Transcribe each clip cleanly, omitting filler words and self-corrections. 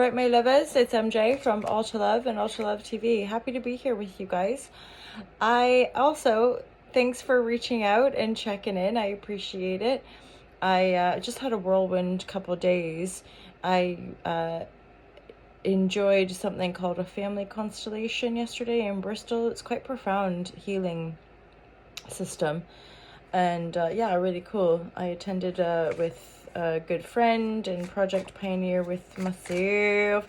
right, my lovers, it's MJ from Ultra Love and Ultra Love TV. Happy to be here with you guys. I also, thanks for reaching out and checking in. I appreciate it. I just had a whirlwind couple days. I enjoyed something called a family constellation yesterday in Bristol. It's quite profound healing system. And yeah, really cool. I attended with a good friend and project pioneer with myself.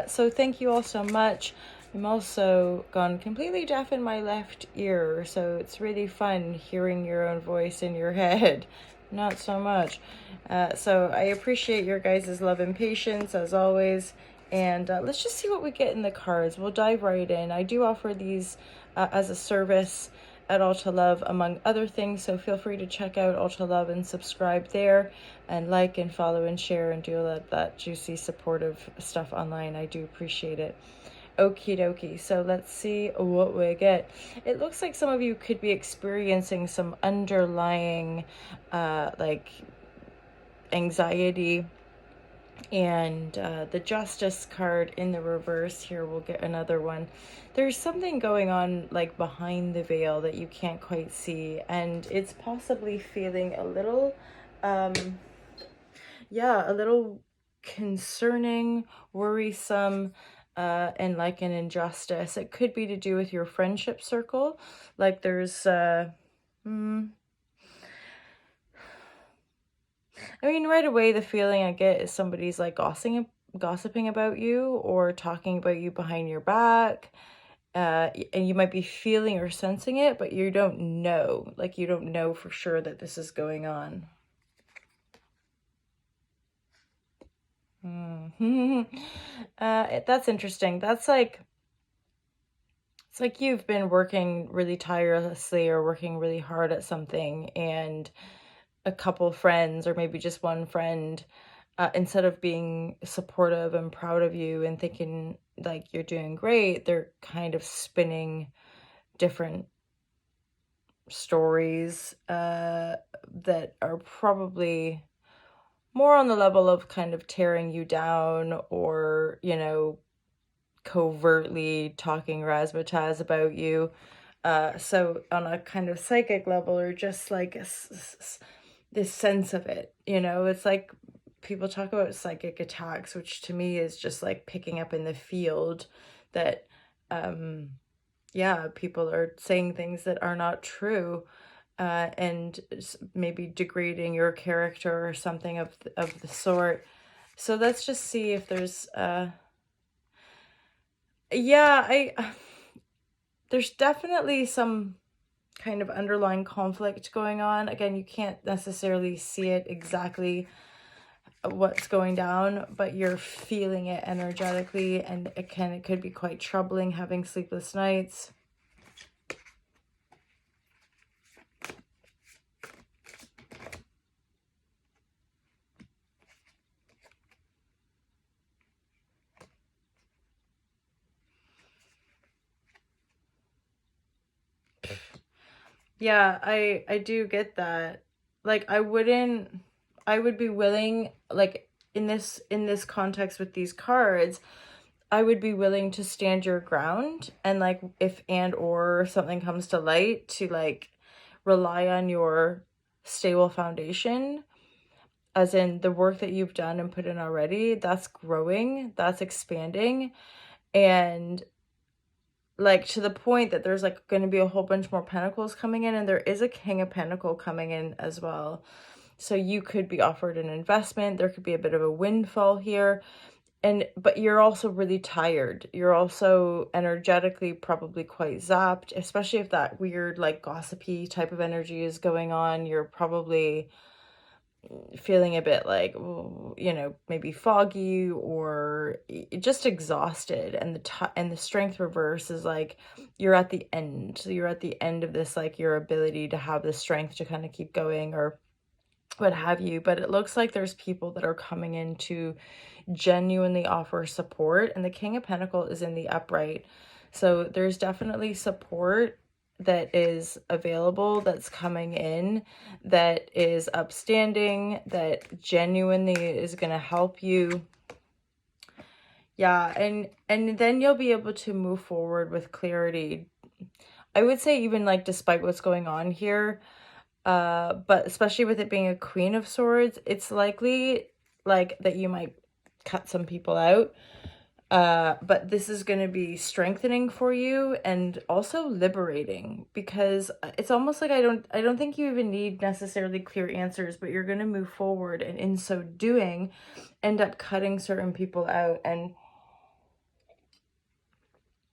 So thank you all so much. I'm also gone completely deaf in my left ear, so it's really fun hearing your own voice in your head. Not so much. So I appreciate your guys' love and patience as always. And let's just see what we get in the cards. We'll dive right in. I do offer these as a service at Ultra Love, among other things, so feel free to check out Ultra Love and subscribe there, and like and follow and share and do all that juicy supportive stuff online. I do appreciate it. Okie dokie, so let's see what we get. It looks like some of you could be experiencing some underlying like anxiety, and the Justice card in the reverse here, we'll get another one. There's something going on like behind the veil that you can't quite see, and it's possibly feeling a little yeah, a little concerning, worrisome, and like an injustice. It could be to do with your friendship circle, like there's I mean, right away, the feeling I get is somebody's like gossiping about you or talking about you behind your back. And you might be feeling or sensing it, but you don't know. Like, you don't know for sure that this is going on. That's interesting. That's like, it's like you've been working really tirelessly or working really hard at something, and a couple friends or maybe just one friend, instead of being supportive and proud of you and thinking like you're doing great, they're kind of spinning different stories that are probably more on the level of kind of tearing you down, or, you know, covertly talking razzmatazz about you. So on a kind of psychic level, or just like this sense of it, you know, it's like people talk about psychic attacks, which to me is just like picking up in the field that, yeah, people are saying things that are not true, and maybe degrading your character or something of the sort. So let's just see if there's, yeah, there's definitely some kind of underlying conflict going on. Again, you can't necessarily see it exactly what's going down, but you're feeling it energetically, and it could be quite troubling, having sleepless nights. Yeah, I do get that. Like, I would be willing, like, in this context with these cards, I would be willing to stand your ground, and like if and or something comes to light, to like rely on your stable foundation, as in the work that you've done and put in already. That's growing, that's expanding, and like to the point that there's like going to be a whole bunch more pentacles coming in, and there is a King of Pentacle coming in as well. So you could be offered an investment, there could be a bit of a windfall here, but you're also really tired. You're also energetically probably quite zapped, especially if that weird like gossipy type of energy is going on. You're probably feeling a bit like, you know, maybe foggy or just exhausted, and the strength reverse is like you're at the end. So you're at the end of this, like your ability to have the strength to kind of keep going or what have you. But it looks like there's people that are coming in to genuinely offer support, and the King of Pentacles is in the upright. So there's definitely support that is available, that's coming in, that is upstanding, that genuinely is going to help you Yeah, and then you'll be able to move forward with clarity. I would say even like despite what's going on here, but especially with it being a Queen of Swords, it's likely like that you might cut some people out. But this is going to be strengthening for you and also liberating, because it's almost like I don't think you even need necessarily clear answers, but you're going to move forward, and in so doing end up cutting certain people out. And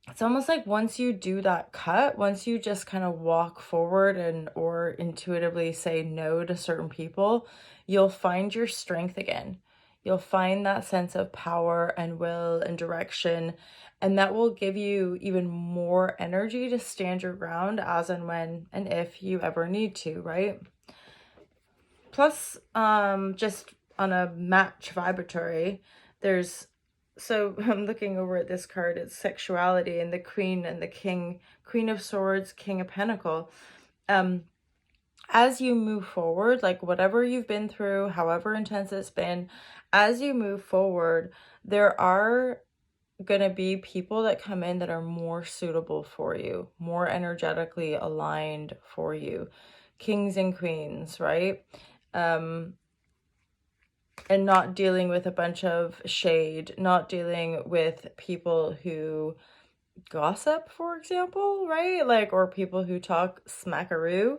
it's almost like once you do that cut, once you just kind of walk forward and or intuitively say no to certain people, you'll find your strength again. You'll find that sense of power and will and direction, and that will give you even more energy to stand your ground as and when and if you ever need to, right? Plus, just on a match vibratory, there's, so I'm looking over at this card, it's sexuality and the Queen and the King, Queen of Swords, King of Pentacle. As you move forward, like whatever you've been through, however intense it's been, as you move forward, there are gonna be people that come in that are more suitable for you, more energetically aligned for you. Kings and queens, right? And not dealing with a bunch of shade, not dealing with people who gossip, for example, right? Like, or people who talk smackaroo.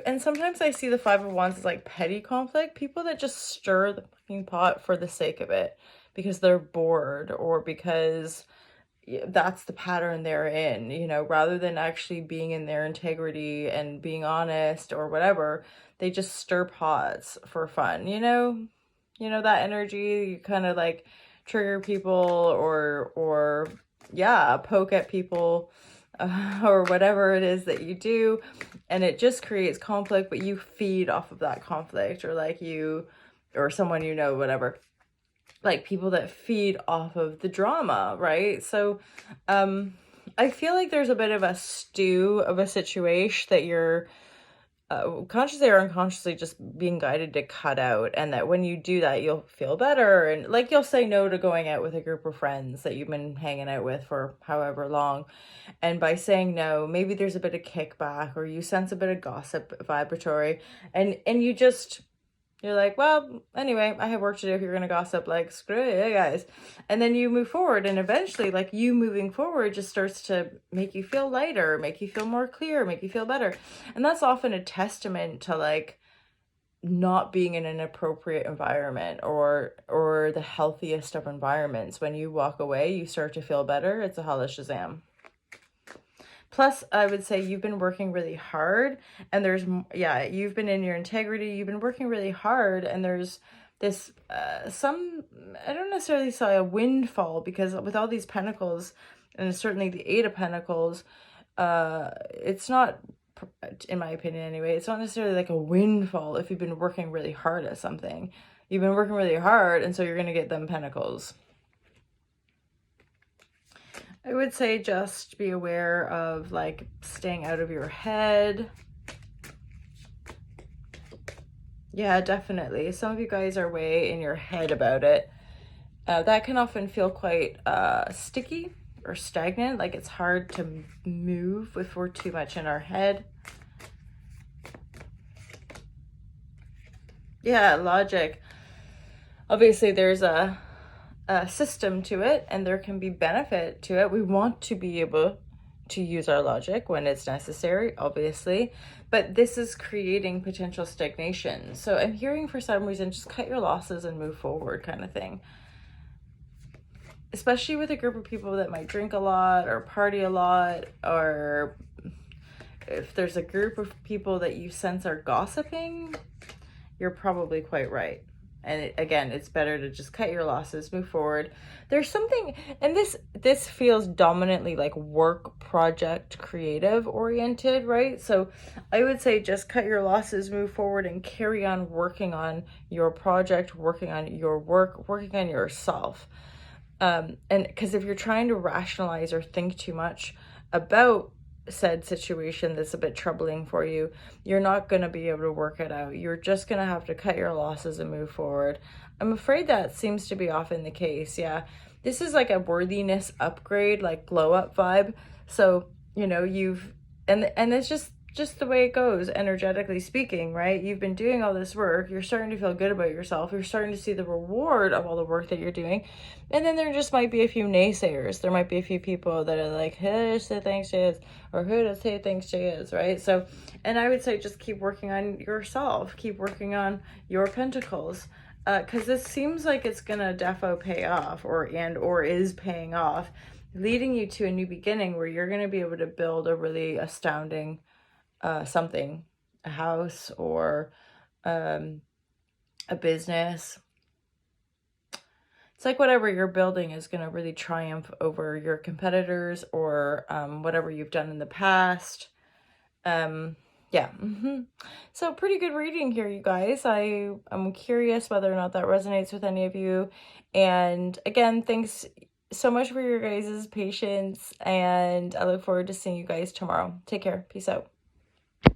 And sometimes I see the Five of Wands as like petty conflict, people that just stir the fucking pot for the sake of it because they're bored or because that's the pattern they're in, you know, rather than actually being in their integrity and being honest or whatever. They just stir pots for fun, you know? You know that energy, you kind of like trigger people or yeah, poke at people or whatever it is that you do, and it just creates conflict, but you feed off of that conflict, or like you or someone you know, whatever, like people that feed off of the drama, right? So I feel like there's a bit of a stew of a situation that you're consciously or unconsciously just being guided to cut out, and that when you do that you'll feel better, and like you'll say no to going out with a group of friends that you've been hanging out with for however long, and by saying no maybe there's a bit of kickback or you sense a bit of gossip vibratory, and you're like, well, anyway, I have work to do. If you're going to gossip, like, screw it, guys. And then you move forward, and eventually, like, you moving forward just starts to make you feel lighter, make you feel more clear, make you feel better. And that's often a testament to, like, not being in an appropriate environment or the healthiest of environments. When you walk away, you start to feel better. It's a holla shazam. Plus, I would say you've been working really hard, and there's, yeah, you've been in your integrity, you've been working really hard, and there's this, I don't necessarily say a windfall, because with all these pentacles, and certainly the Eight of Pentacles, it's not, in my opinion anyway, it's not necessarily like a windfall if you've been working really hard at something. You've been working really hard, and so you're going to get them pentacles. I would say just be aware of like staying out of your head. Yeah, definitely. Some of you guys are way in your head about it. That can often feel quite sticky or stagnant, like it's hard to move if we're too much in our head. Yeah, logic. Obviously, there's a system to it, and there can be benefit to it. We want to be able to use our logic when it's necessary, obviously, but this is creating potential stagnation. So I'm hearing, for some reason, just cut your losses and move forward, kind of thing. Especially with a group of people that might drink a lot or party a lot, or if there's a group of people that you sense are gossiping, you're probably quite right. And again, it's better to just cut your losses, move forward. There's something, and this feels dominantly like work project creative oriented, right? So I would say just cut your losses, move forward, and carry on working on your project, working on your work, working on yourself. And because if you're trying to rationalize or think too much about said situation that's a bit troubling for you, you're not going to be able to work it out. You're just going to have to cut your losses and move forward. I'm afraid that seems to be often the case. Yeah. This is like a worthiness upgrade, like glow up vibe. So, you know, and it's just the way it goes, energetically speaking, right? You've been doing all this work, you're starting to feel good about yourself, you're starting to see the reward of all the work that you're doing, and then there just might be a few naysayers. There might be a few people that are like, who does she think she is, or who does he think she is, right? So, and I would say just keep working on yourself, keep working on your pentacles, because this seems like it's gonna defo pay off, or is paying off, leading you to a new beginning where you're going to be able to build a really astounding something, a house, or a business. It's like whatever you're building is going to really triumph over your competitors, or whatever you've done in the past. Yeah. So pretty good reading here, you guys. I'm curious whether or not that resonates with any of you. And again, thanks so much for your guys' patience, and I look forward to seeing you guys tomorrow. Take care. Peace out.